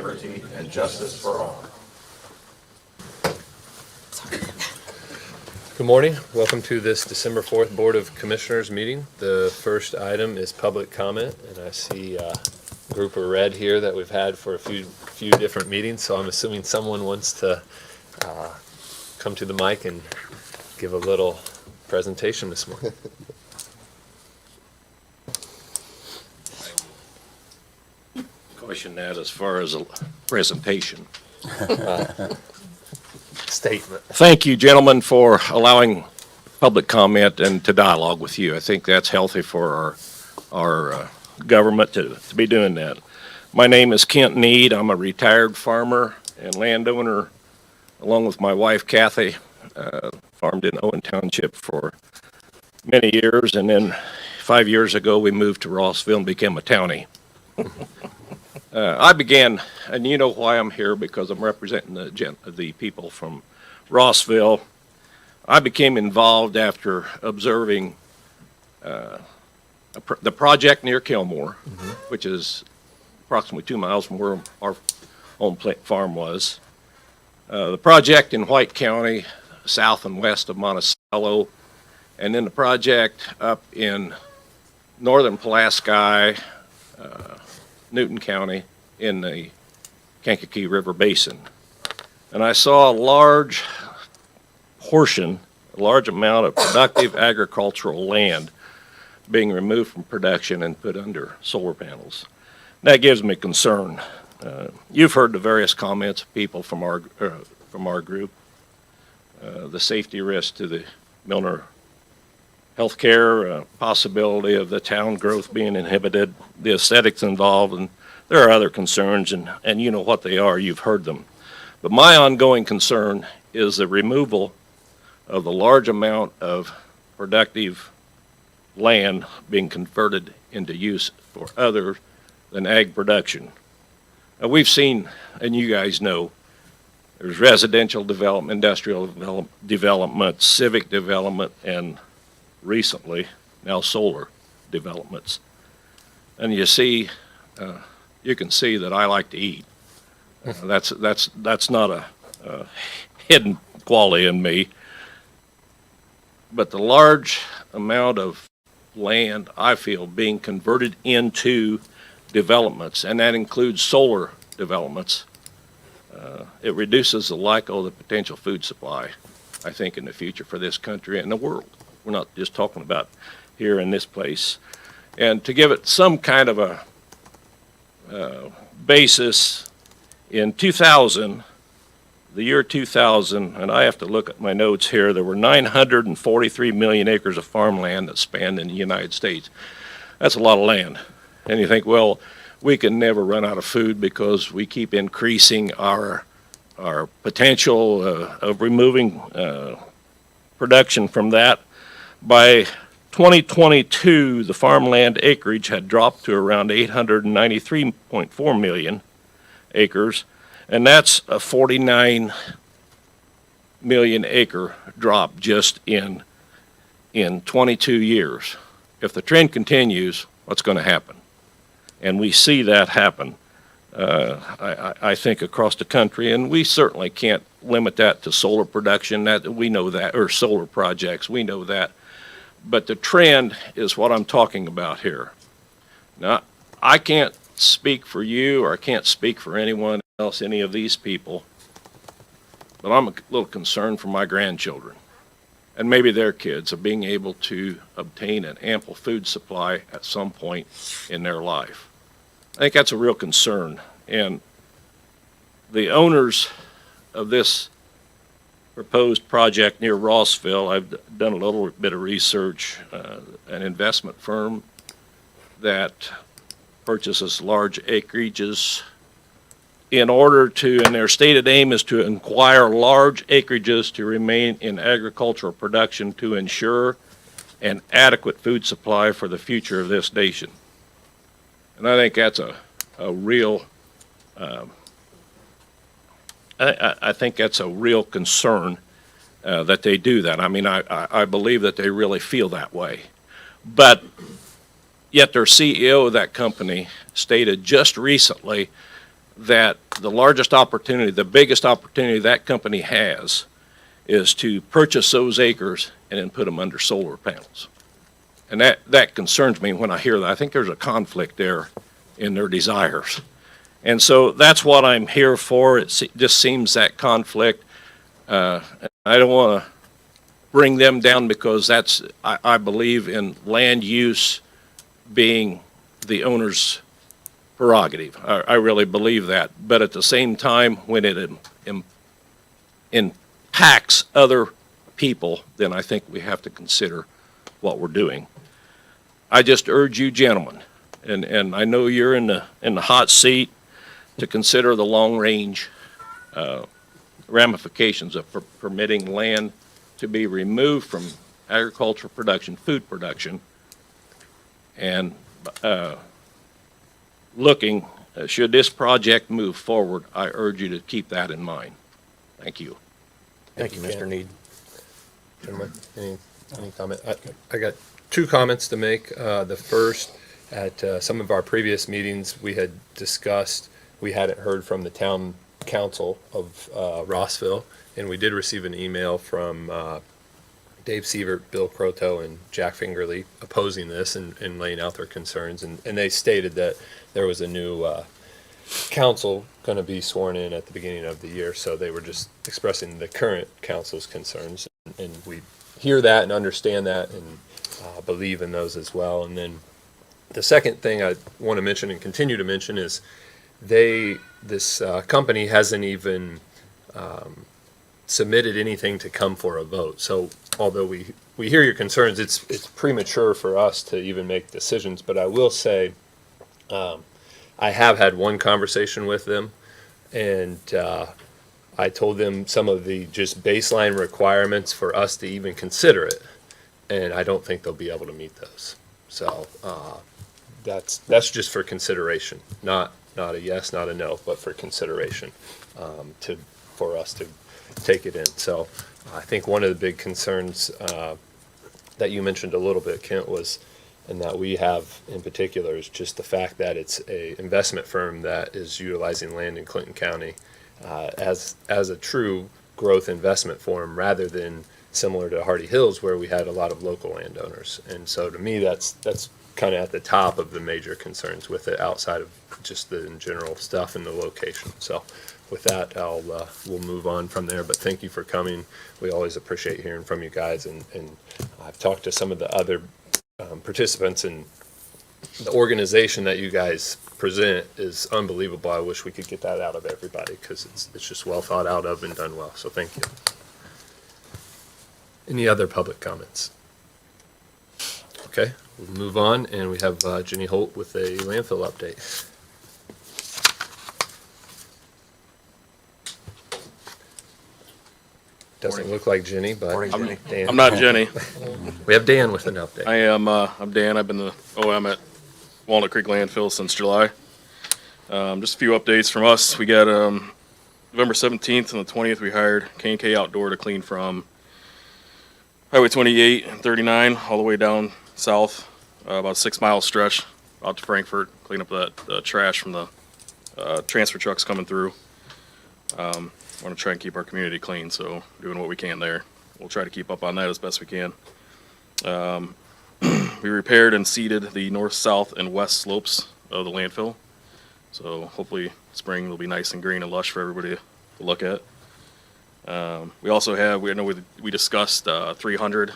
liberty, and justice for all. Good morning. Welcome to this December 4th Board of Commissioners meeting. The first item is public comment, and I see a group of red here that we've had for a few different meetings, so I'm assuming someone wants to come to the mic and give a little presentation this morning. Question that as far as a presentation. Statement. Thank you, gentlemen, for allowing public comment and to dialogue with you. I think that's healthy for our government to be doing that. My name is Kent Need. I'm a retired farmer and landowner, along with my wife Kathy. Farmed in Owen Township for many years, and then 5 years ago we moved to Rossville and became a townie. I began, and you know why I'm here, because I'm representing the people from Rossville. I became involved after observing the project near Kilmore, which is approximately 2 miles from where our home farm was. The project in White County, south and west of Monticello, and then the project up in northern Pulaski, Newton County in the Kankakee River Basin. And I saw a large amount of productive agricultural land being removed from production and put under solar panels. That gives me concern. You've heard the various comments of people from our group, the safety risk to the Milner healthcare, possibility of the town growth being inhibited, the aesthetics involved, and there are other concerns, and you know what they are, you've heard them. But my ongoing concern is the removal of the large amount of productive land being converted into use for other than ag production. Now, we've seen, and you guys know, there's residential development, industrial development, civic development, and recently now solar developments. And you see, you can see that I like to eat. That's not a hidden quality in me. But the large amount of land, I feel, being converted into developments, and that includes solar developments, it reduces the likelihood of the potential food supply, I think, in the future for this country and the world. We're not just talking about here in this place. And to give it some kind of a basis, in 2000, the year 2000, and I have to look at my notes here, there were 943 million acres of farmland that spanned in the United States. That's a lot of land. And you think, well, we can never run out of food because we keep increasing our potential of removing production from that. By 2022, the farmland acreage had dropped to around 893.4 million acres, and that's a 49 million acre drop just in 22 years. If the trend continues, what's going to happen? And we see that happen, I think, across the country, and we certainly can't limit that to solar production. That we know that, or solar projects, we know that. But the trend is what I'm talking about here. Now, I can't speak for you, or I can't speak for anyone else, any of these people, but I'm a little concerned for my grandchildren and maybe their kids of being able to obtain an ample food supply at some point in their life. I think that's a real concern, and the owners of this proposed project near Rossville, I've done a little bit of research, an investment firm that purchases large acreages in order to, and their stated aim is to acquire large acreages to remain in agricultural production to ensure an adequate food supply for the future of this nation. And I think that's a real, I think that's a real concern that they do that. I mean, I believe that they really feel that way. But yet their CEO of that company stated just recently that the largest opportunity, the biggest opportunity that company has is to purchase those acres and then put them under solar panels. And that concerns me when I hear that. I think there's a conflict there in their desires. And so that's what I'm here for. Just seems that conflict. I don't want to bring them down because I believe in land use being the owner's prerogative. I really believe that. But at the same time, when it impacts other people, then I think we have to consider what we're doing. I just urge you gentlemen, and I know you're in the hot seat, to consider the long-range ramifications of permitting land to be removed from agricultural production, food production, and looking, should this project move forward, I urge you to keep that in mind. Thank you. Thank you, Mr. Need. Gentlemen, any comment? I got two comments to make. The first, at some of our previous meetings, we had discussed, we hadn't heard from the town council of Rossville, and we did receive an email from Dave Sievert, Bill Croto, and Jack Fingerly opposing this and laying out their concerns. And they stated that there was a new council going to be sworn in at the beginning of the year, so they were just expressing the current council's concerns. And we hear that and understand that and believe in those as well. And then the second thing I want to mention and continue to mention is this company hasn't even submitted anything to come for a vote. So although we hear your concerns, it's premature for us to even make decisions. But I will say, I have had one conversation with them, and I told them some of the just baseline requirements for us to even consider it, and I don't think they'll be able to meet those. So that's just for consideration, not a yes, not a no, but for consideration for us to take it in. So I think one of the big concerns that you mentioned a little bit, Kent, was, and that we have in particular, is just the fact that it's a investment firm that is utilizing land in Clinton County as a true growth investment forum, rather than similar to Hardy Hills, where we had a lot of local landowners. And so to me, that's kind of at the top of the major concerns with it, outside of just the general stuff and the location. So with that, we'll move on from there. But thank you for coming. We always appreciate hearing from you guys. And I've talked to some of the other participants, and the organization that you guys present is unbelievable. I wish we could get that out of everybody, because it's just well thought out of and done well. So thank you. Any other public comments? Okay, we'll move on, and we have Jenny Holt with a landfill update. Doesn't look like Jenny, but Morning, Jenny. Dan. I'm not Jenny. We have Dan with an update. I'm Dan. I've been the OM at Walnut Creek Landfill since July. Just a few updates from us. We got November 17th and the 20th, we hired K&K Outdoor to clean from Highway 28 and 39 all the way down south, about a 6 mile stretch out to Frankfort, clean up that trash from the transfer trucks coming through. Want to try and keep our community clean, so doing what we can there. We'll try to keep up on that as best we can. We repaired and seeded the north, south, and west slopes of the landfill. So hopefully spring will be nice and green and lush for everybody to look at. We also have, we discussed 300,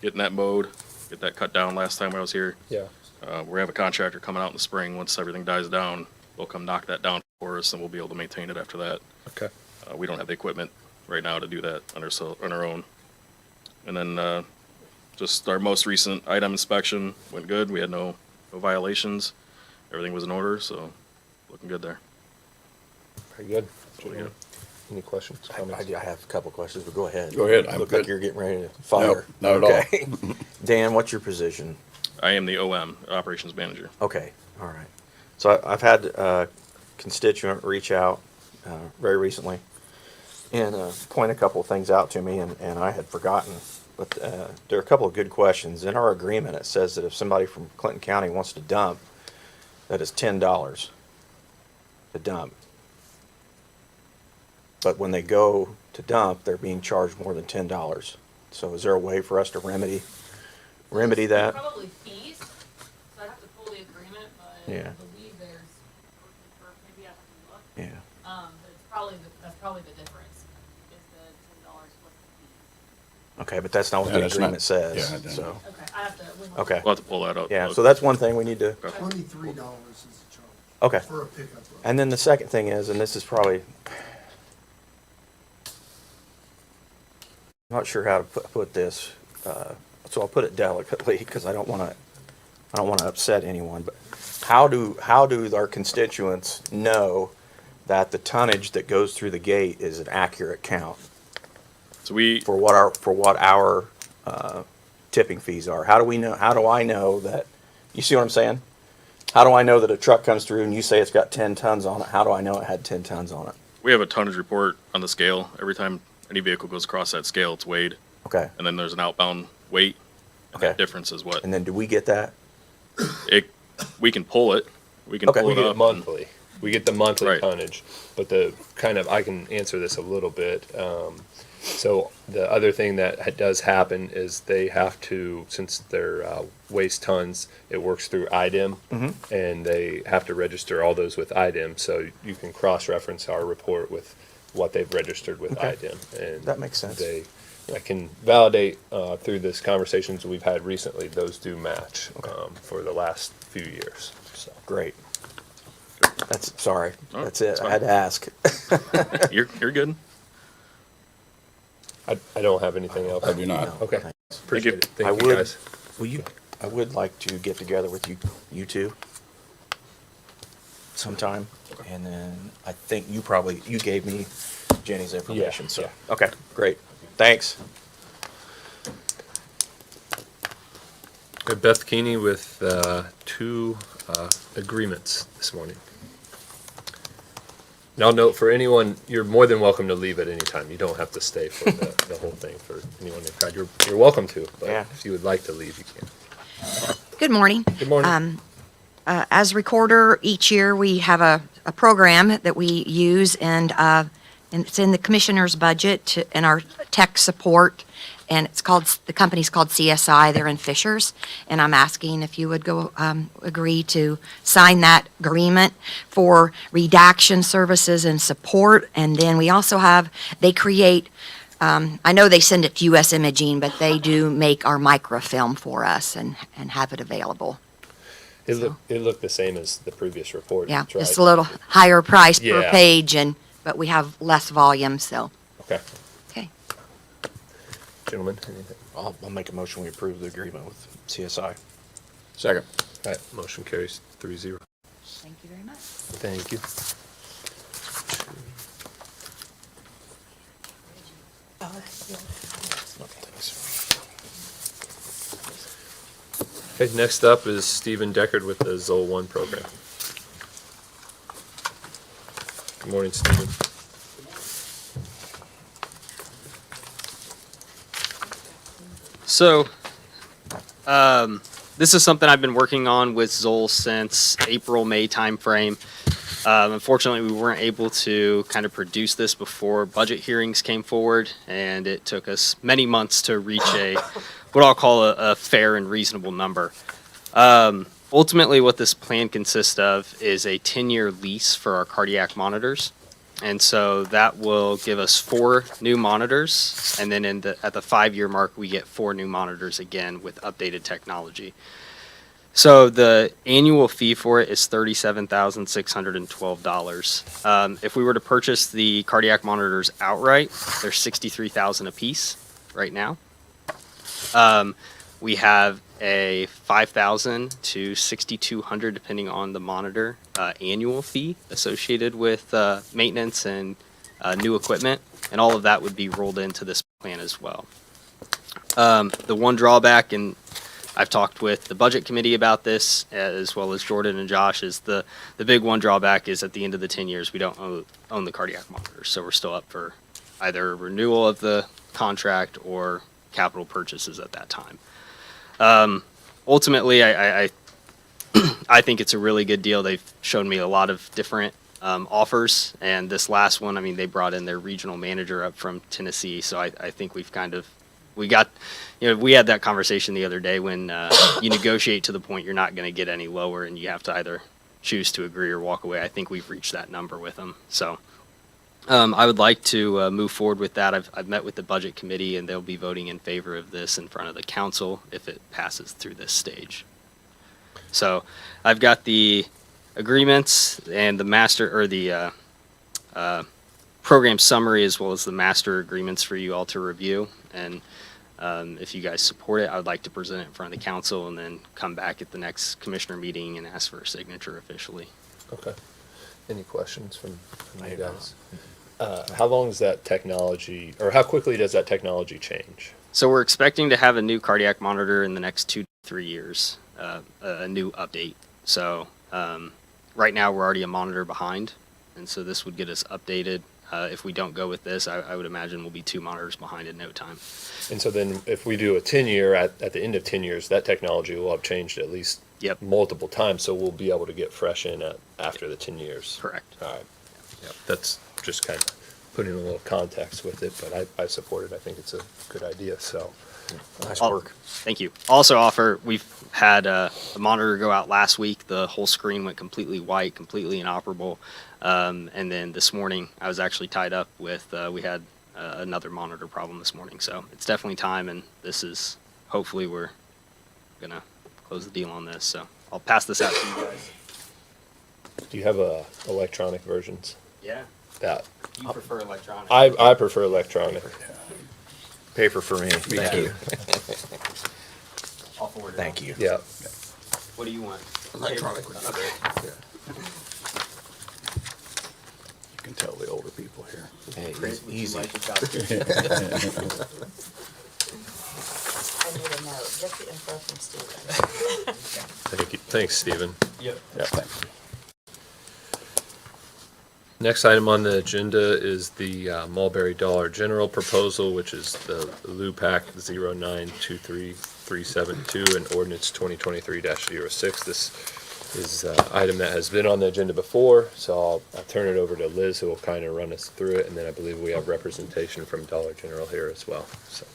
getting that mowed, get that cut down last time I was here. Yeah. We have a contractor coming out in the spring. Once everything dies down, they'll come knock that down for us, and we'll be able to maintain it after that. Okay. We don't have the equipment right now to do that on our own. And then just our most recent item inspection went good. We had no violations. Everything was in order, so looking good there. Very good. what we got. Any questions, comments? I have a couple questions, but go ahead. Go ahead. You I'm look like good. you're getting ready to fire. No, not at Okay. Dan, what's your position? I am the OM, Operations Manager. Okay, all right. So I've had a constituent reach out very recently and point a couple of things out to me, and I had forgotten. But there are a couple of good questions. In our agreement, it says that if somebody from Clinton County wants to dump, that is $10 to dump. but when they go to dump, they're being charged more than $10. So is there a way for us to remedy that? Probably fees, so I'd have to pull the agreement, but Yeah. I believe there's, maybe I have to look. Yeah. But it's probably, that's probably the difference, is the $10 plus the fees. Okay, but that's not what Yeah, the that's not- agreement says, yeah, I don't so, know. Okay, I have to. okay. We'll have to pull that out. Yeah, so that's one thing we need to, $23 is the charge. okay. For a pickup. Road. And then the second thing is, and this is probably, I'm not sure how to put this, so I'll put it delicately because I don't want to upset anyone. But how do our constituents know that the tonnage that goes through the gate is an accurate count So we, for what our tipping fees are? How do we know? How do I know that? You see what I'm saying? How do I know that a truck comes through and you say it's got 10 tons on it? How do I know it had 10 tons on it? we have a tonnage report on the scale. Every time any vehicle goes across that scale, it's weighed, Okay, and then there's an outbound weight. And Okay. that difference is what and then do we get that? we can pull it. We can Okay. pull We it get it up. monthly. We get the monthly Right. tonnage, but the kind of, I can answer this a little bit. So the other thing that does happen is they have to, since they're waste tons, it works through IDEM, and they have to register all those with IDEM. So you can cross-reference our report with what they've registered with Okay. IDEM, and That makes sense. I can validate through this conversations we've had recently; those do match for the last few years. So. Great. That's, sorry, Oh, that's it. that's I had to ask. You're good. I don't have anything else. I do not. Okay. Appreciate it. I Thank you, would, guys. I would like to get together with you two sometime. And then I think you gave me Jenny's information, so, yeah. okay, great. Thanks. We have Beth Keeney with two agreements this morning. And I'll note for anyone, you're more than welcome to leave at any time. You don't have to stay for the whole thing for anyone in crowd. You're welcome to, but Yeah. if you would like to leave, you can. Good morning. Good morning. As recorder, each year we have a program that we use, and it's in the commissioner's budget and our tech support, and the company's called CSI. They're in Fishers, and I'm asking if you would go agree to sign that agreement for redaction services and support. And then we also they create. I know they send it to U.S. Imaging, but they do make our microfilm for us and have it available. It looked the same as the previous report. Yeah, that's right. just a little higher price per Yeah. page, but we have less volume, so, Okay. okay. Gentlemen, anything? I'll make a motion, we approve the agreement with CSI. Second. All right, motion carries 3-0. Thank you very much. Thank you. Okay, next up is Stephen Deckard with the Zoll One program. Good morning, Stephen. So, this is something I've been working on with Zoll since April, May timeframe. Unfortunately, we weren't able to kind of produce this before budget hearings came forward, and it took us many months to reach what I'll call a fair and reasonable number. Ultimately, what this plan consists of is a 10-year lease for our cardiac monitors. And so that will give us 4 new monitors, and then at the 5-year mark, we get 4 new monitors again with updated technology. So the annual fee for it is $37,612. If we were to purchase the cardiac monitors outright, they're $63,000 a piece right now. We have a $5,000 to $6,200, depending on the monitor, annual fee associated with maintenance and new equipment, and all of that would be rolled into this plan as well. The one drawback, and I've talked with the budget committee about this, as well as Jordan and Josh, is the big one drawback is at the end of the 10 years, we don't own the cardiac monitors, so we're still up for either renewal of the contract or capital purchases at that time. Ultimately, I think it's a really good deal. They've shown me a lot of different offers. And this last one, I mean, they brought in their regional manager up from Tennessee. So I think we had that conversation the other day when you negotiate to the point you're not going to get any lower and you have to either choose to agree or walk away. I think we've reached that number with them. So I would like to move forward with that. I've met with the budget committee and they'll be voting in favor of this in front of the council if it passes through this stage. So I've got the agreements and the master or the program summary as well as the master agreements for you all to review. And if you guys support it, I would like to present it in front of the council and then come back at the next commissioner meeting and ask for a signature officially. Okay. Any questions from you guys? How long is that technology, or how quickly does that technology change? So we're expecting to have a new cardiac monitor in the next 2 to 3 years, a new update. So right now we're already a monitor behind, and so this would get us updated. If we don't go with this, I would imagine we'll be 2 monitors behind in no time. And so then if we do a 10-year, at the end of 10 years, that technology will have changed at least Yep. multiple times, so we'll be able to get fresh in after the 10 years. Correct. All right. Yep. That's just kind of putting a little context with it, but I support it. I think it's a good idea, so. Nice I'll- work. Thank you. Also we've had a monitor go out last week. The whole screen went completely white, completely inoperable. And then this morning, I was actually tied up with, we had another monitor problem this morning. So it's definitely time, and hopefully we're going to close the deal on this. So I'll pass this out to you guys. Do you have electronic versions? Yeah. That You prefer electronic? I prefer electronic. Paper for me. Thank you. I'll forward it. Thank you. Yeah. What do you want? Electronic would be Okay. You can tell the older people here. Hey, Chris, would you easy. like to copy? I need a note, get the info from Stephen. Thank you. Thanks, Stephen. Yep. Yeah, thanks. Next item on the agenda is the Mulberry Dollar General proposal, which is the LUPAC 0923372 and ordinance 2023-06. This is an item that has been on the agenda before, so I'll turn it over to Liz, who will kind of run us through it, and then I believe we have representation from Dollar General here as well. So.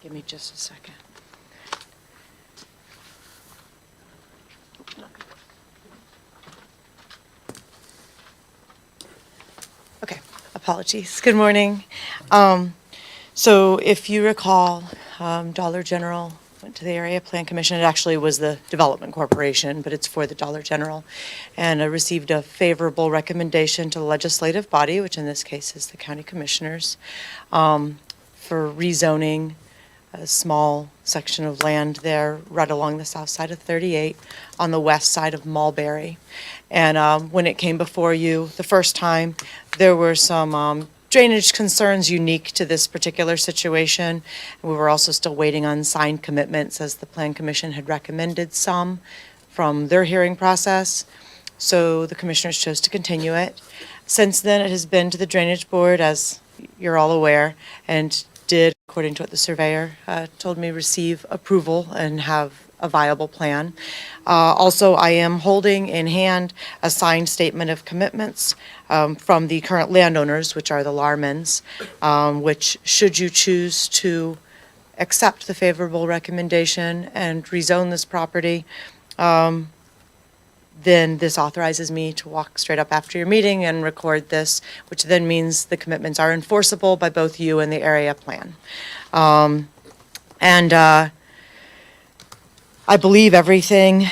Give me just a second. Okay, apologies. Good morning. So if you recall, Dollar General went to the Area Plan Commission. It actually was the Development Corporation, but it's for the Dollar General, and received a favorable recommendation to the legislative body, which in this case is the county commissioners, for rezoning a small section of land there right along the south side of 38 on the west side of Mulberry. And when it came before you the first time, there were some drainage concerns unique to this particular situation. We were also still waiting on signed commitments, as the Plan Commission had recommended some from their hearing process. So the commissioners chose to continue it. Since then, it has been to the Drainage Board, as you're all aware, and did, according to what the surveyor told me, receive approval and have a viable plan. Also, I am holding in hand a signed statement of commitments from the current landowners, which are the Larmans, which, should you choose to accept the favorable recommendation and rezone this property, then this authorizes me to walk straight up after your meeting and record this, which then means the commitments are enforceable by both you and the area plan. I believe everything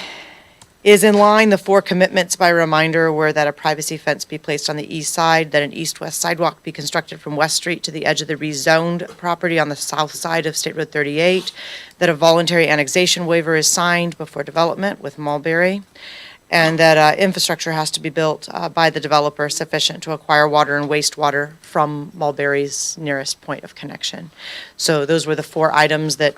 is in line. The 4 commitments, by reminder, were that a privacy fence be placed on the east side, that an east-west sidewalk be constructed from West Street to the edge of the rezoned property on the south side of State Road 38, that a voluntary annexation waiver is signed before development with Mulberry, and that infrastructure has to be built by the developer sufficient to acquire water and wastewater from Mulberry's nearest point of connection. So those were the 4 items that,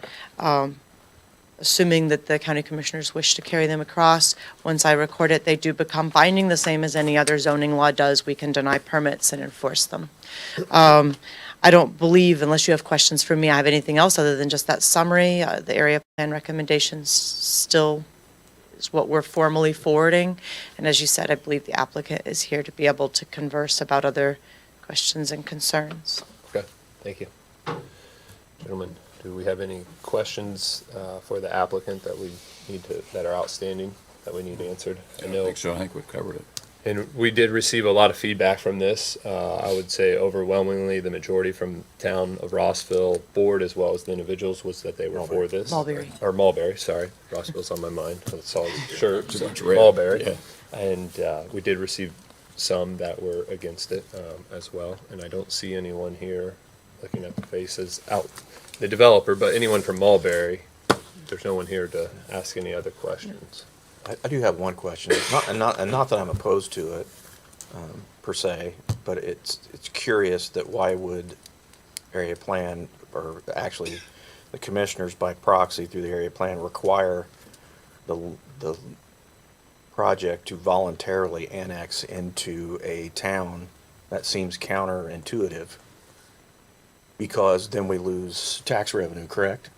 assuming that the county commissioners wish to carry them across, once I record it, they do become binding, the same as any other zoning law does. We can deny permits and enforce them. I don't believe, unless you have questions for me, I have anything else other than just that summary. The area plan recommendations still is what we're formally forwarding. And as you said, I believe the applicant is here to be able to converse about other questions and concerns. Okay, thank you. Gentlemen, do we have any questions for the applicant that we need to, that are outstanding, that we need answered? I don't think so. I think we've covered it. And we did receive a lot of feedback from this. I would say overwhelmingly, the majority from town of Rossville board as well as the individuals was that they were for this. Mulberry. Or Mulberry, sorry. Rossville's on my mind. I saw the shirt. It's a bunch of red. Mulberry. Yeah. And we did receive some that were against it as well. And I don't see anyone here looking at the faces out, the developer, but anyone from Mulberry. There's no one here to ask any other questions. I do have one question. It's not that I'm opposed to it, per se, but it's curious that why would area plan, or actually the commissioners by proxy through the area plan require the project to voluntarily annex into a town? That seems counterintuitive, because then we lose tax revenue, correct?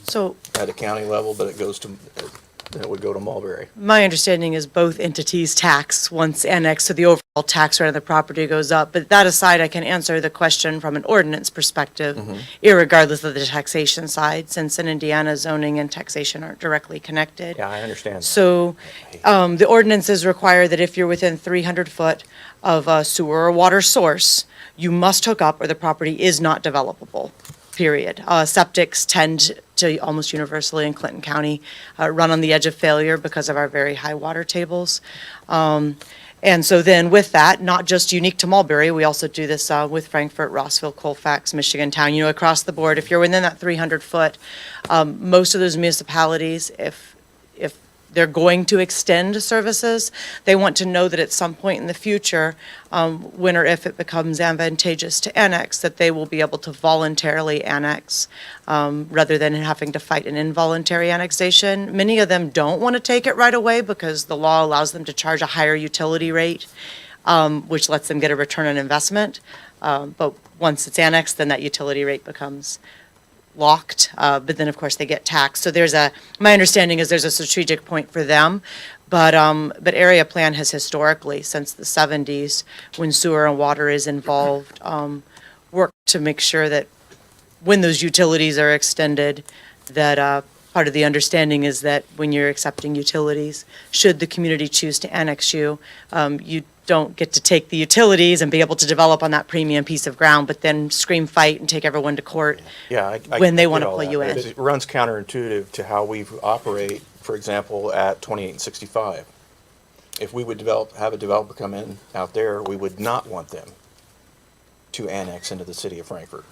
So At a county level, but it would go to Mulberry. my understanding is both entities tax once annexed, so the overall tax rate of the property goes up. But that aside, I can answer the question from an ordinance perspective, irregardless of the taxation side, since in Indiana, zoning and taxation aren't directly connected. Yeah, I understand that. So the ordinances require that if you're within 300 foot of a sewer or water source, you must hook up or the property is not developable, period. Septics tend to almost universally in Clinton County run on the edge of failure because of our very high water tables. And so then with that, not just unique to Mulberry, we also do this with Frankfort, Rossville, Colfax, Michigan Town, across the board. If you're within that 300 foot, most of those municipalities, if they're going to extend services, they want to know that at some point in the future, when or if it becomes advantageous to annex, that they will be able to voluntarily annex rather than having to fight an involuntary annexation. Many of them don't want to take it right away because the law allows them to charge a higher utility rate, which lets them get a return on investment. But once it's annexed, then that utility rate becomes locked, but then of course they get taxed. So my understanding is there's a strategic point for them, but area plan has historically, since the 70s, when sewer and water is involved, worked to make sure that when those utilities are extended, that part of the understanding is that when you're accepting utilities, should the community choose to annex you, you don't get to take the utilities and be able to develop on that premium piece of ground, but then scream fight and take everyone to court. Yeah, when they get wanna all pull that, you but in. It runs counterintuitive to how we operate, for example, at 28 and 65. If we would have a developer come in out there, we would not want them to annex into the city of Frankfort.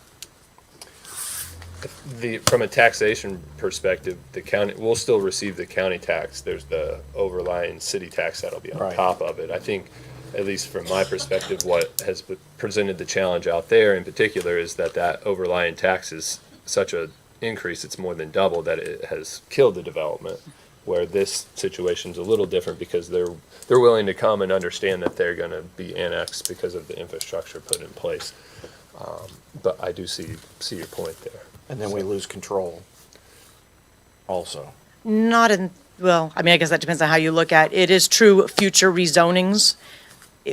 From a taxation perspective, the county, we'll still receive the county tax. There's the overlying city tax that'll be on Right. top of it. I think, at least from my perspective, what has presented the challenge out there in particular is that overlying tax is such a increase, it's more than double, that it has killed the development. Where this situation's a little different because they're willing to come and understand that they're gonna be annexed because of the infrastructure put in place. But I do see your point there. And then we lose control also. Well, I mean, I guess that depends on how you look at it. It is true, future rezonings,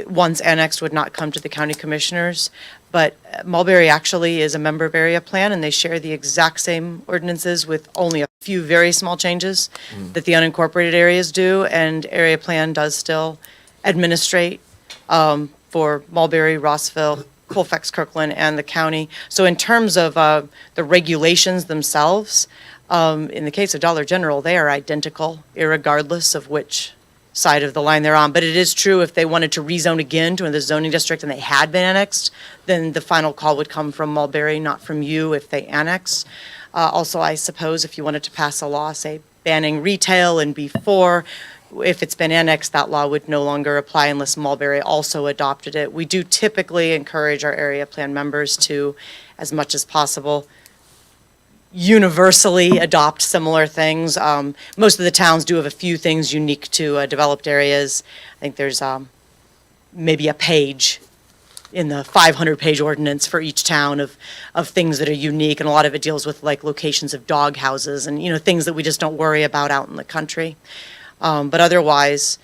once annexed, would not come to the county commissioners. But Mulberry actually is a member of area plan, and they share the exact same ordinances with only a few very small changes that the unincorporated areas do. And area plan does still administrate for Mulberry, Rossville, Colfax, Kirkland, and the county. So in terms of the regulations themselves, in the case of Dollar General, they are identical, irregardless of which side of the line they're on. But it is true, if they wanted to rezone again to the zoning district and they had been annexed, then the final call would come from Mulberry, not from you if they annex. Also, I suppose if you wanted to pass a law, say banning retail in B4, if it's been annexed, that law would no longer apply unless Mulberry also adopted it. We do typically encourage our area plan members to, as much as possible, universally adopt similar things. Most of the towns do have a few things unique to developed areas. I think there's maybe a page in the 500-page ordinance for each town of things that are unique, and a lot of it deals with like locations of dog houses and, things that we just don't worry about out in the country. But otherwise,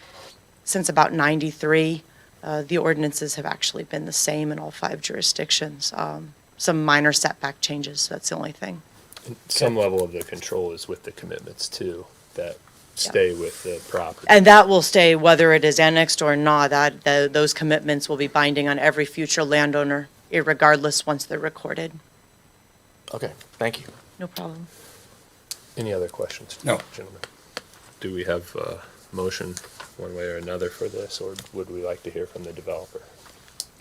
since about 93, the ordinances have actually been the same in all 5 jurisdictions. Some minor setback changes, that's the only thing. Some level of the control is with the commitments too, that stay with the property. And that will stay whether it is annexed or not. Those commitments will be binding on every future landowner, irregardless, once they're recorded. Okay, thank you. No problem. Any other questions? No. Gentlemen? Do we have a motion one way or another for this, or would we like to hear from the developer?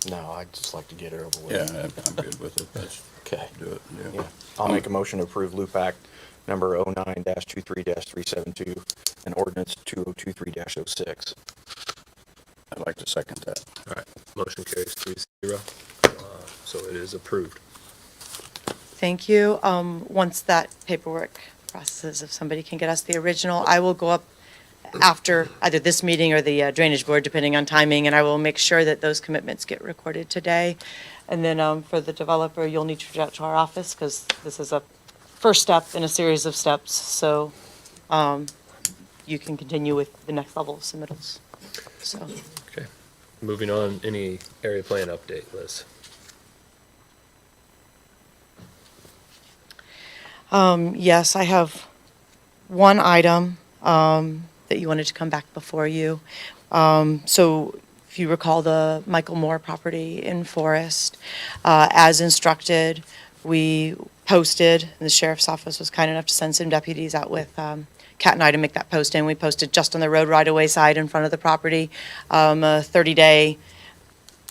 No, I'd just like to get it over with. Yeah, I'm good with it. Let's Okay. do it, Yeah, yeah. I'll make a motion to approve Loop Act number 09-23-372 and ordinance 2023-06. I'd like to second that. All right, motion carries 3-0, so it is approved. Thank you. Once that paperwork processes, if somebody can get us the original, I will go up after either this meeting or the Drainage Board, depending on timing, and I will make sure that those commitments get recorded today. And then for the developer, you'll need to reach out to our office, because this is a first step in a series of steps, so you can continue with the next level of submittals. So, Okay, moving on, any area plan update, Liz? yes, I have one item that you wanted to come back before you. So if you recall the Michael Moore property in Forest, as instructed, we posted, and the sheriff's office was kind enough to send some deputies out with Kat and I to make that posting. We posted just on the road right-of-way side in front of the property, a 30-day,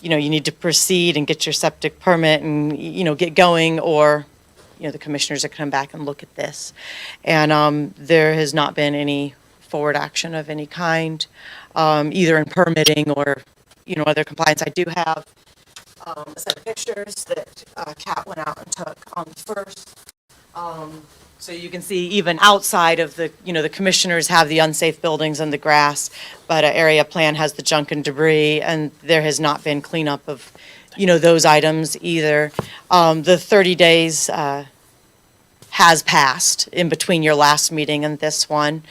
you need to proceed and get your septic permit and, get going, or, the commissioners are come back and look at this. And there has not been any forward action of any kind, either in permitting or, other compliance. I do have a set of pictures that Kat went out and took on the first. So you can see even outside of the, the commissioners have the unsafe buildings and the grass, but an area plan has the junk and debris, and there has not been cleanup of, those items either. The 30 days has passed in between your last meeting and this one.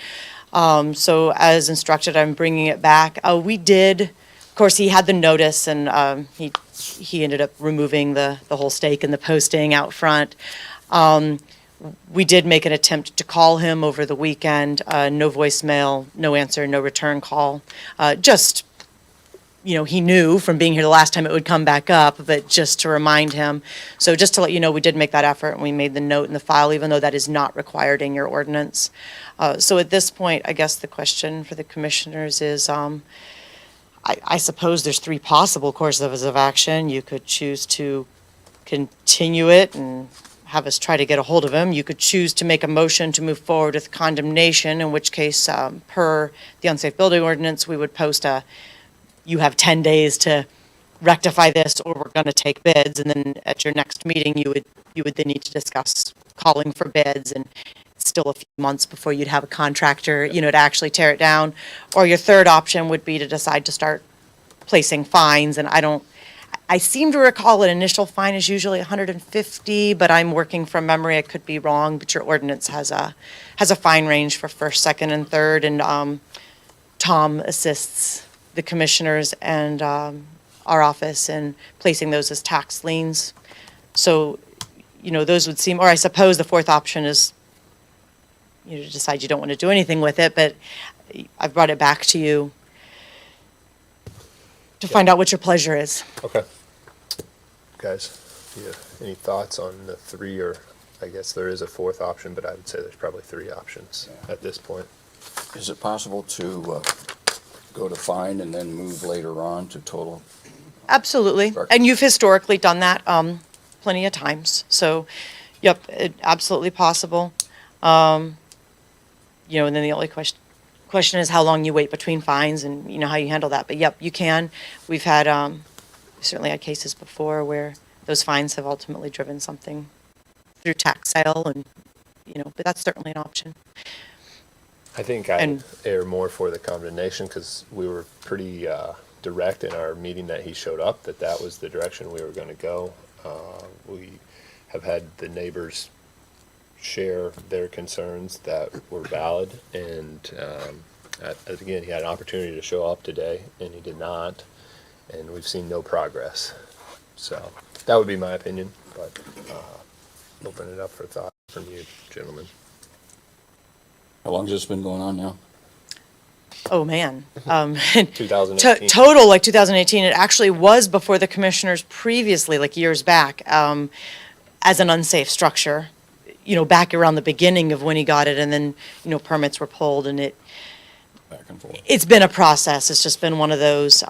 So as instructed, I'm bringing it back. We did, of course, he had the notice, and he ended up removing the whole stake in the posting out front. We did make an attempt to call him over the weekend, no voicemail, no answer, no return call. Just, he knew from being here the last time it would come back up, but just to remind him. So just to let you know, we did make that effort, and we made the note in the file, even though that is not required in your ordinance. So at this point, I guess the question for the commissioners is, I suppose there's 3 possible courses of action. You could choose to continue it and have us try to get a hold of him. You could choose to make a motion to move forward with condemnation, in which case, per the unsafe building ordinance, we would post you have 10 days to rectify this, or we're going to take bids. And then at your next meeting, you would then need to discuss calling for bids, and it's still a few months before you'd have a contractor, to actually tear it down. Or your third option would be to decide to start placing fines, and I seem to recall an initial fine is usually $150, but I'm working from memory. I could be wrong, but your ordinance has a fine range for first, second, and third, and Tom assists the commissioners and our office in placing those as tax liens. So, those would seem, or I suppose the fourth option is to decide you don't want to do anything with it, but I've brought it back to you to find out what your pleasure is. Okay. Guys, do you have any thoughts on the 3, or I guess there is a 4th option, but I would say there's probably 3 options at this point. Is it possible to go to fine and then move later on to total? Absolutely. And you've historically done that plenty of times. So, yep, absolutely possible. And then the only question is how long you wait between fines and, how you handle that. But, yep, you can. We've had, certainly had cases before where those fines have ultimately driven something through tax sale, and, but that's certainly an option. I think I err more for the condemnation, because we were pretty direct in our meeting that he showed up that that was the direction we were going to go. We have had the neighbors share their concerns that were valid, and again, he had an opportunity to show up today, and he did not, and we've seen no progress. So that would be my opinion, but open it up for thought from you, gentlemen. How long has this been going on now? Oh, man. 2018. Total, like 2018, it actually was before the commissioners previously, like years back, as an unsafe structure, back around the beginning of when he got it, and then, permits were pulled, and Back and forth. it's been a process. It's just been one of those,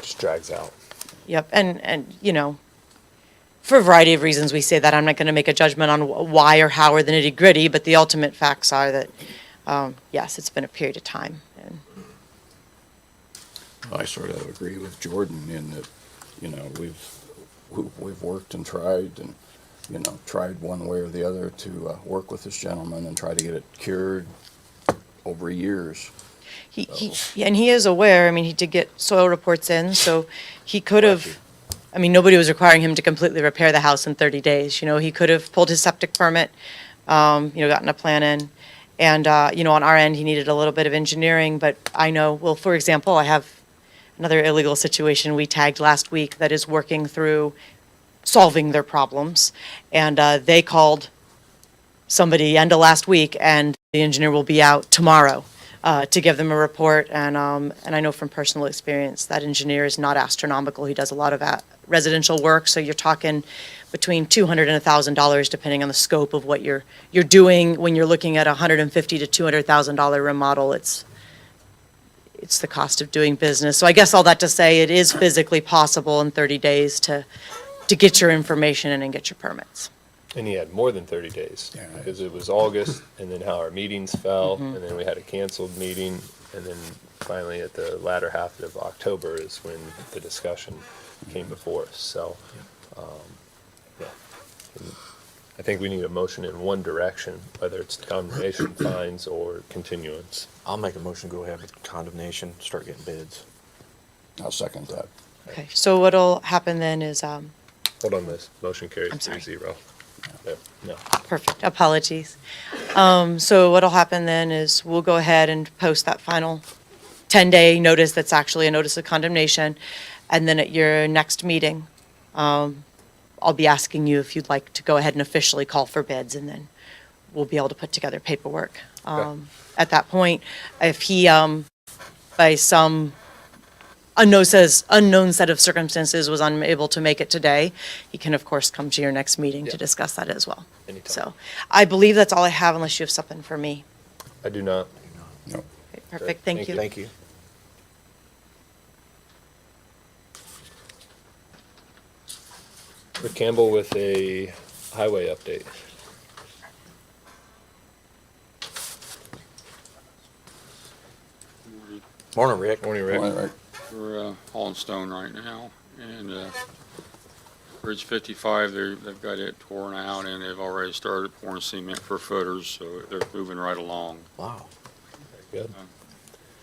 Just drags out. yep, and, for a variety of reasons, we say that. I'm not going to make a judgment on why or how or the nitty-gritty, but the ultimate facts are that, yes, it's been a period of time. And I sort of agree with Jordan in that, we've worked and tried and, tried one way or the other to work with this gentleman and try to get it cured over years. And he is aware, he did get soil reports in, so he could have, nobody was requiring him to completely repair the house in 30 days. He could have pulled his septic permit, gotten a plan in. And, on our end, he needed a little bit of engineering, but I know, well, for example, I have another illegal situation we tagged last week that is working through solving their problems. And they called somebody end of last week, and the engineer will be out tomorrow to give them a report. And I know from personal experience that engineer is not astronomical. He does a lot of residential work, so you're talking between $200 and $1,000 depending on the scope of what you're doing. When you're looking at $150,000 to $200,000 remodel, it's the cost of doing business. So I guess all that to say, it is physically possible in 30 days to get your information in and get your permits. And he had more than 30 days, Yeah. because it was August, and then how our meetings fell, and then we had a canceled meeting, and then finally at the latter half of October is when the discussion came before us, so, yeah. And I think we need a motion in one direction, whether it's condemnation, fines, or continuance. I'll make a motion to go ahead with condemnation, start getting bids. I'll second that. Okay, so what'll happen then is, Hold on, Liz. Motion carries I'm sorry. 3-0. No. perfect, apologies. So what'll happen then is we'll go ahead and post that final 10-day notice that's actually a notice of condemnation. And then at your next meeting, I'll be asking you if you'd like to go ahead and officially call for bids, and then we'll be able to put together paperwork. At that point, if he, by some unknown set of circumstances was unable to make it today, he can of course come to your next meeting to Yeah. discuss that as well. Anytime. So I believe that's all I have unless you have something for me. I do not. No. Okay, perfect, thank you. Thank you. Rick Campbell with a highway update. Morning, Rick. Morning, Rick. All right. We're hauling stone right now, and Bridge 55, they've got it torn out, and they've already started pouring cement for footers, so they're moving right along. Wow. Good.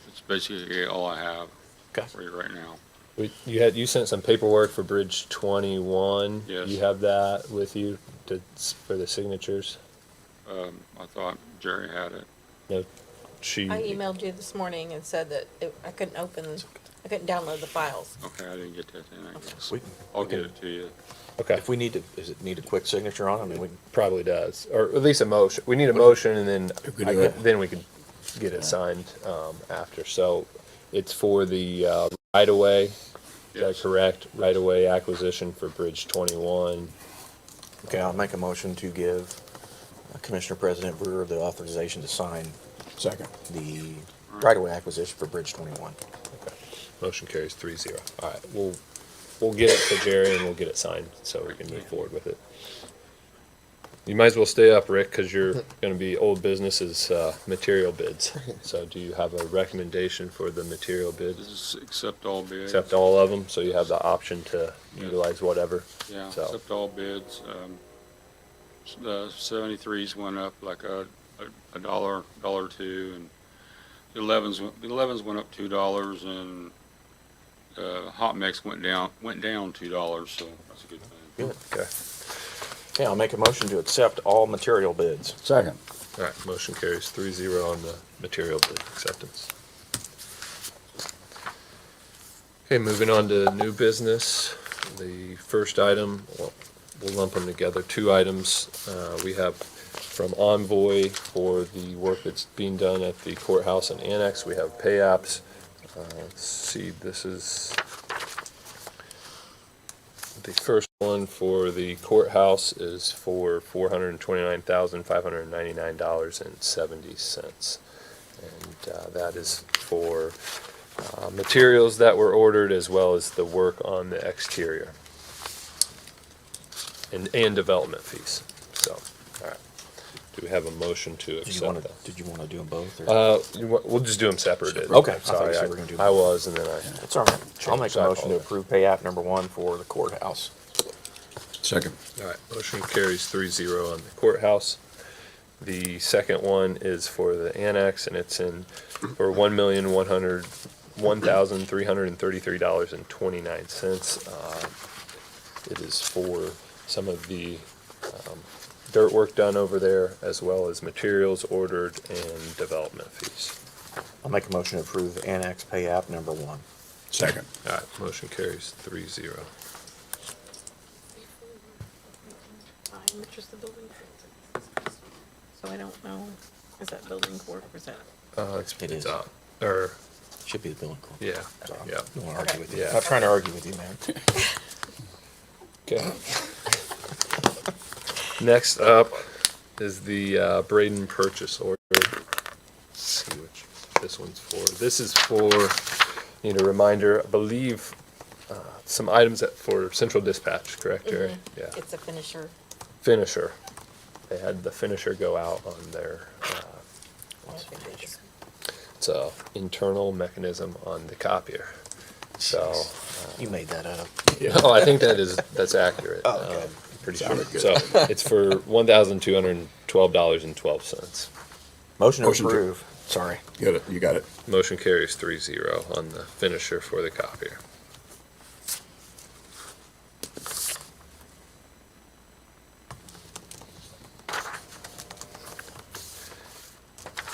It's basically all I have Okay. for you right now. You sent some paperwork for Bridge 21. Yes. You have that with you for the signatures? I thought Jerry had it. No, she. I emailed you this morning and said that I couldn't download the files. Okay, I didn't get that then, I guess. We, I'll get it to you. Okay, if we need to, does it need a quick signature on it? I mean, we, probably does, or at least a motion. We need a motion, and then we do it. then we could get it signed after. So it's for the right-of-way. Is that Yes. correct? Right-of-way acquisition for Bridge 21. okay, I'll make a motion to give Commissioner President Brewer the authorization to sign Second. the right-of-way acquisition for Bridge 21. Motion carries 3-0. All right, we'll get it to Jerry and we'll get it signed so we can move forward with it. You might as well stay up, Rick, because you're going to be old business is material bids. So do you have a recommendation for the material bids? Just accept all bids. Accept all of them, so you have the option to utilize whatever. Yeah, So- accept all bids. The 73s went up like a dollar or two, and The 11s went up $2 and, hot mix went down $2, so that's a good thing. Good. Okay. Okay, I'll make a motion to accept all material bids. Second. All right, motion carries 3-0 on the material bid acceptance. Okay, moving on to new business. The first item, well, we'll lump them together, two items. We have from Envoy for the work that's being done at the courthouse and annex. We have pay apps. Let's see, this is the first one for the courthouse is for $429,599.70. And that is for materials that were ordered as well as the work on the exterior and development fees. So, all right. Do we have a motion to accept that? Did you want to do them both? Or? We'll just do them separated. Okay. I'm sorry, I thought you said we were gonna do I was, and then I. That's all right. I'll make a I motion to apologize. approve pay app number 1 for the courthouse. Second. All right, motion carries 3-0 on the courthouse. The second one is for the annex, and it's in for $1,333.29. It is for some of the dirt work done over there, as well as materials ordered and development fees. I'll make a motion to approve the annex pay app number 1. Second. All right, motion carries 3-0. I'm interested in building. So I don't know, is that building court or is that? It is. Or, Should be the building court. yeah, yeah. Don't want to argue with you. Yeah. I'm not trying to argue with you, man. Okay. Next up is the Braden purchase order. Let's see which this one's for. This is for, need a reminder, I believe, some items for central dispatch, correct, Jerry? Yeah. It's a finisher. Finisher. They had the finisher go out on their, it's a internal mechanism on the copier. So, You made that up. no, I think that's accurate. Oh, okay. Pretty sure. So it's for $1,212.12. Motion to Motion to- approve. Sorry. Get it, you got it. Motion carries 3-0 on the finisher for the copier.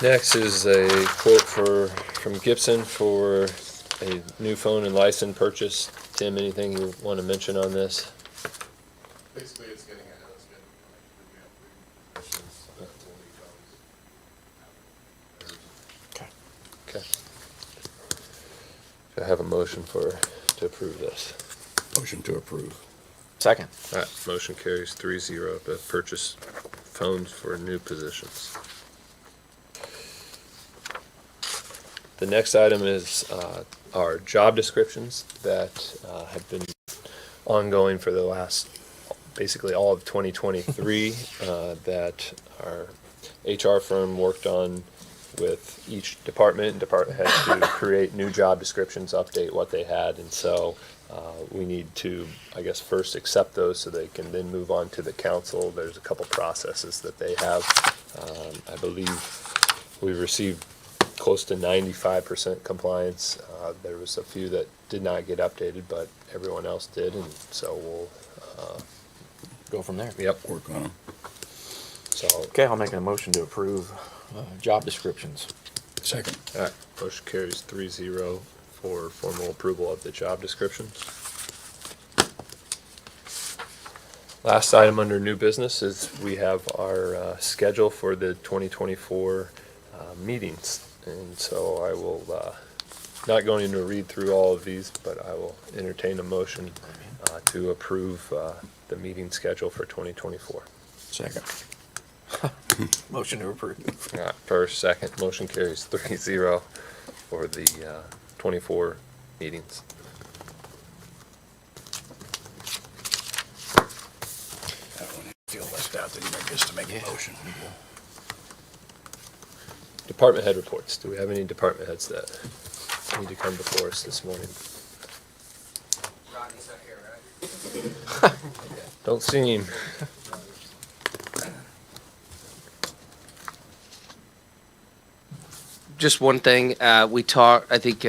Next is a quote from Gibson for a new phone and license purchase. Tim, anything you want to mention on this? Basically, it's getting ahead of schedule. Okay. Do I have a motion to approve this? Motion to approve. Second. All right, motion carries 3-0 to purchase phones for new positions. The next item is our job descriptions that have been ongoing for the last, basically all of 2023, that our HR firm worked on with each department. Department had to create new job descriptions, update what they had, and so we need to, I guess, first accept those so they can then move on to the council. There's a couple processes that they have. I believe we received close to 95% compliance. There was a few that did not get updated, but everyone else did, and so we'll, Go from there. yep, Work on them. so, Okay, I'll make a motion to approve job descriptions. Second. all right, motion carries 3-0 for formal approval of the job descriptions. Last item under new business is we have our schedule for the 2024 meetings. And so I will, not going to read through all of these, but I will entertain a motion to approve the meeting schedule for 2024. Second. Motion to approve. All right, first, second, motion carries 3-0 for the 24 meetings. I don't feel left out that he gets to make a motion. Department head reports. Do we have any department heads that need to come before us this morning? Rodney's not here, right? Don't see him. just one thing. We talked, I think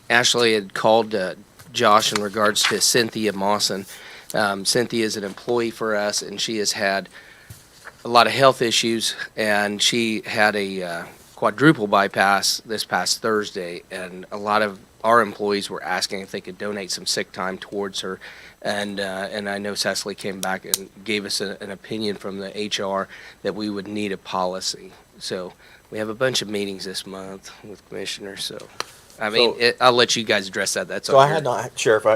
Ashley had called Josh in regards to Cynthia Mawson. Cynthia is an employee for us, and she has had a lot of health issues, and she had a quadruple bypass this past Thursday, and a lot of our employees were asking if they could donate some sick time towards her. And I know Cecily came back and gave us an opinion from the HR that we would need a policy. So we have a bunch of meetings this month with commissioners, so, I mean, I'll let you guys address that, that's So all. I had not, Sheriff,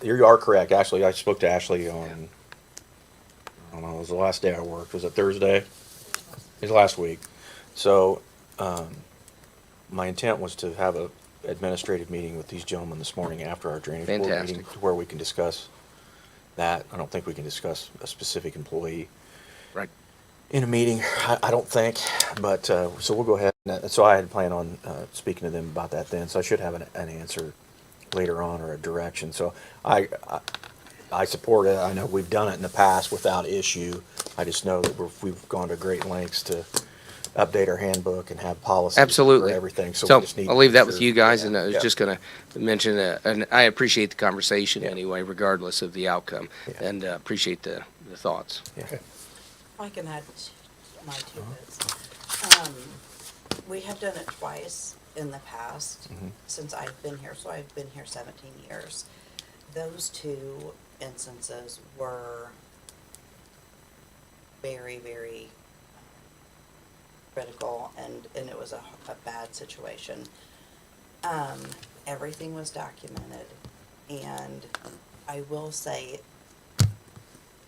you are correct, actually, I spoke to Ashley on, I don't know, it was the last day I worked, was it Thursday? It was last week. So, my intent was to have a administrative meeting with these gentlemen this morning after our drainage board meeting, Fantastic. to where we can discuss that. I don't think we can discuss a specific employee. Right. In a meeting, I don't think, but, so we'll go ahead. So I had planned on, speaking to them about that then, so I should have an answer later on, or a direction. So I support it. I know we've done it in the past without issue. I just know that we've gone to great lengths to update our handbook and have policies Absolutely. for everything. So So we just need I'll leave to that make with sure- you guys, Yeah, and I was yeah. just gonna mention, and I appreciate the conversation Yeah. anyway, regardless of the outcome, Yeah. and appreciate the thoughts. Yeah. I can add my 2 bits. We have done it twice in the past since I've been here, so I've been here 17 years. Those 2 instances were very, very critical, and it was a bad situation. Everything was documented, and I will say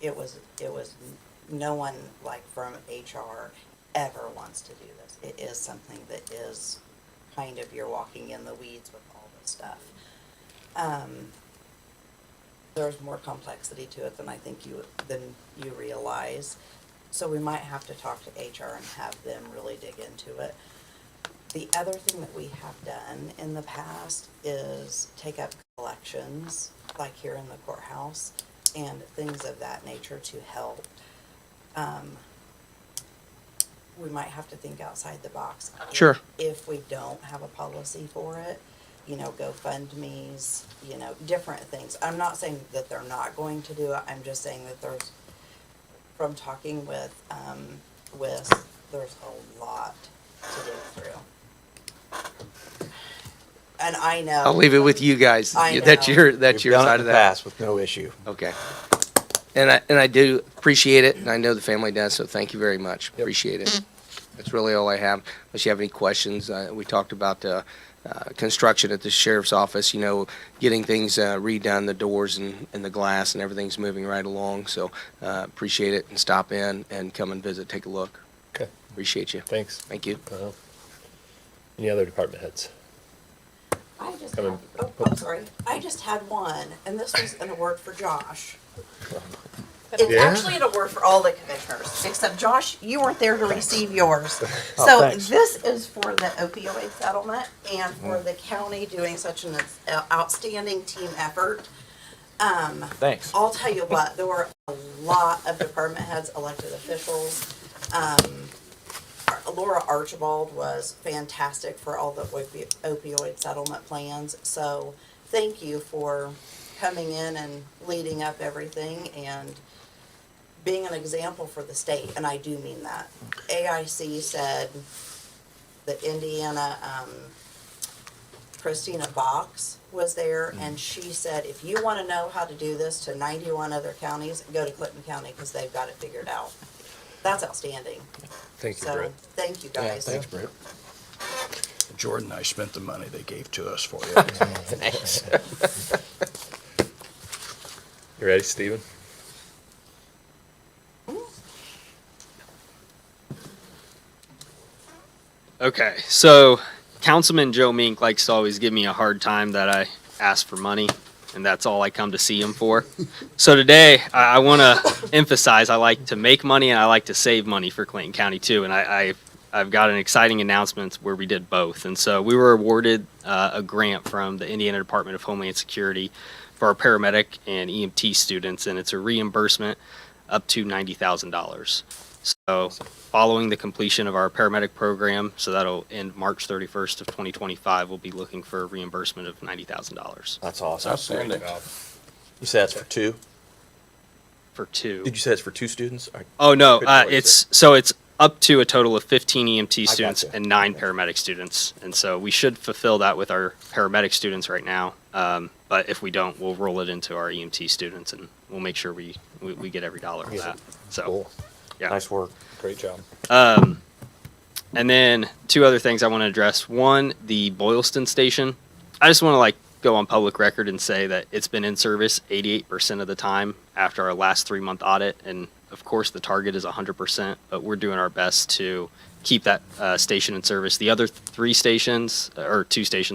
it was no one like from HR ever wants to do this. It is something that is kind of, you're walking in the weeds with all this stuff. There's more complexity to it than I think you realize. So we might have to talk to HR and have them really dig into it. The other thing that we have done in the past is take up collections, like here in the courthouse, and things of that nature to help. We might have to think outside the box. Sure. If we don't have a policy for it, GoFundMe's, different things. I'm not saying that they're not going to do it, I'm just saying that from talking with, there's a lot to dig through. And I know. I'll leave it with you guys. I That's know. your We've done side it of in the that. past with no issue. Okay. And I do appreciate it, and I know the family does, so thank you very much. Appreciate it. That's really all I have. Unless you have any questions, we talked about construction at the sheriff's office, getting things redone, the doors and the glass and everything's moving right along. So appreciate it, and stop in and come and visit, take a look. Okay, Appreciate you. thanks. Thank you. Any other department heads? I'm sorry. I just had one, and this was an award for Josh. It's Yeah? actually an award for all the commissioners, except Josh, you weren't there to receive yours. Oh, So thanks. this is for the opioid settlement and for the county doing such an outstanding team effort. Thanks. I'll tell you what, there were a lot of department heads, elected officials. Laura Archibald was fantastic for all the opioid settlement plans. So thank you for coming in and leading up everything and being an example for the state, and I do mean that. AIC said that Indiana, Christina Box was there, and she said, if you want to know how to do this to 91 other counties, go to Clinton County, because they've got it figured out. That's outstanding. Thank you, So, Brett. thank you, guys. Thanks, Brett. Jordan and I spent the money they gave to us for you. Thanks. You ready, Stephen? Okay, so Councilman Joe Mink likes to always give me a hard time that I ask for money, and that's all I come to see him for. So today, I want to emphasize I like to make money and I like to save money for Clayton County too, and I've got an exciting announcement where we did both. And so we were awarded a grant from the Indiana Department of Homeland Security for our paramedic and EMT students, and it's a reimbursement up to $90,000. So following the completion of our paramedic program, so that'll end March 31st of 2025, we'll be looking for a reimbursement of $90,000 That's awesome. Outstanding. You said that's for two? for 2. Did you say it's for 2 students? Oh, no, couldn't quite it's up to a total of 15 EMT students gotcha. and 9 paramedic students. And so we should fulfill that with our paramedic students right now. But if we don't, we'll roll it into our EMT students and we'll make sure we get every dollar of that. So, Cool. yeah. Nice work. Great job. And then 2 other things I want to address. One, the Boylston station. I just want to go on public record and say that it's been in service 88% of the time after our last 3-month audit. And of course, the target is 100%, but we're doing our best to keep that station in service. The other 2 stations,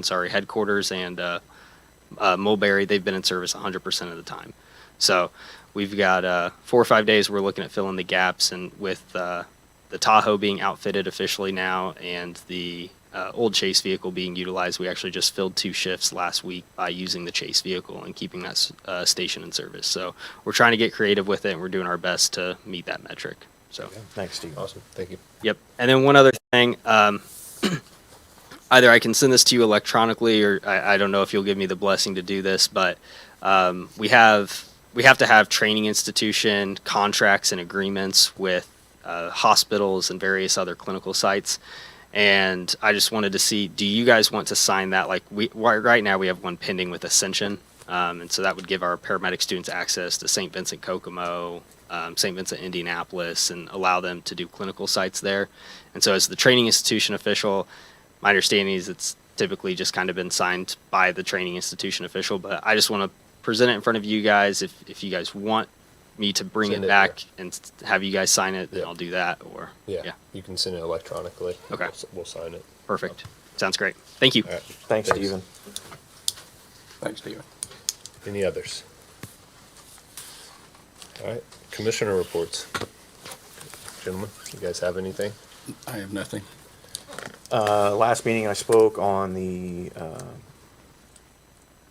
sorry, headquarters and Mulberry, they've been in service 100% of the time. So we've got 4 or 5 days we're looking at filling the gaps, and with the Tahoe being outfitted officially now and the old Chase vehicle being utilized, we actually just filled 2 shifts last week by using the Chase vehicle and keeping that station in service. So we're trying to get creative with it, and we're doing our best to meet that metric. So Thanks, Steve. Awesome. Thank you. Yep. And then one other thing, either I can send this to you electronically, or I don't know if you'll give me the blessing to do this, but we have to have training institution contracts and agreements with hospitals and various other clinical sites. And I just wanted to see, do you guys want to sign that? Right now we have one pending with Ascension. And so that would give our paramedic students access to St. Vincent Kokomo, St. Vincent Indianapolis, and allow them to do clinical sites there. And so as the training institution official, my understanding is it's typically just kind of been signed by the training institution official, but I just want to present it in front of you guys. If you guys want me to bring Send it it back and have you guys sign it, then Yeah. I'll do that. Or Yeah. You can send it electronically. Okay. We'll sign it. Perfect. Sounds great. Thank you. All right. Thanks, Stephen. Thanks, Stephen. Any others? All right. Commissioner reports. Gentlemen, you guys have anything? I have nothing. Last meeting I spoke on the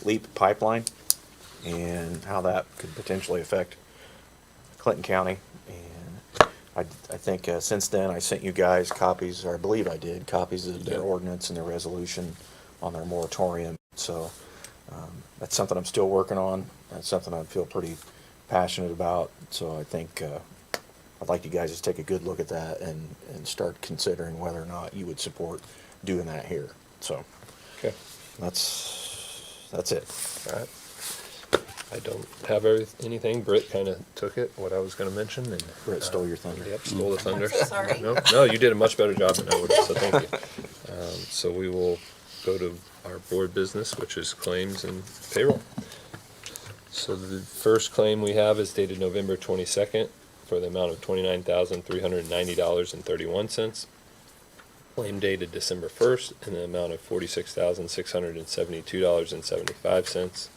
LEAP pipeline and how that could potentially affect Clinton County. And I think since then I sent you guys copies, or I believe I did, copies of their ordinance and their resolution on their moratorium. So that's something I'm still working on. That's something I feel pretty passionate about. So I think I'd like you guys to take a good look at that and start considering whether or not you would support doing that here. So Okay. that's it. All right. I don't have anything. Britt kind of took it, what I was going to mention. And Britt stole your thunder. Yep, stole the thunder. I'm so sorry. No, you did a much better job than I would have, so thank you. So we will go to our board business, which is claims and payroll. So the first claim we have is dated November 22nd for the amount of $29,390.31. Claim dated December 1st in the amount of $46,672.75.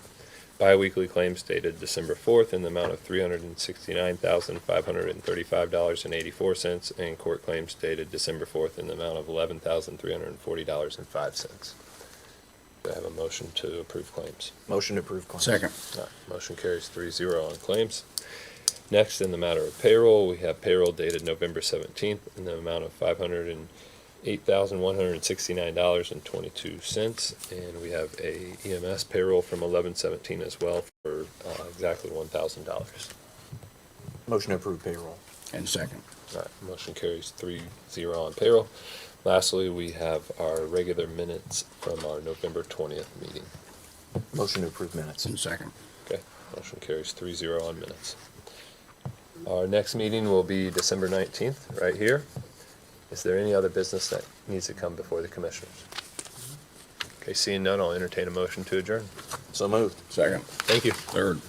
Biweekly claims dated December 4th in the amount of $369,535.84, and court claims dated December 4th in the amount of $11,340.05. Do I have a motion to approve claims? Motion to approve claims. Second. All right, motion carries 3-0 on claims. Next, in the matter of payroll, we have payroll dated November 17th in the amount of $508,169.22, and we have a EMS payroll from 11/17 as well for exactly $1,000. Motion to approve payroll. And second. All right, motion carries 3-0 on payroll. Lastly, we have our regular minutes from our November 20th meeting. Motion to approve minutes. And second. Okay, motion carries 3-0 on minutes. Our next meeting will be December 19th, right here. Is there any other business that needs to come before the commissioners? Okay, seeing none, I'll entertain a motion to adjourn. So moved. Second. Thank you. Third.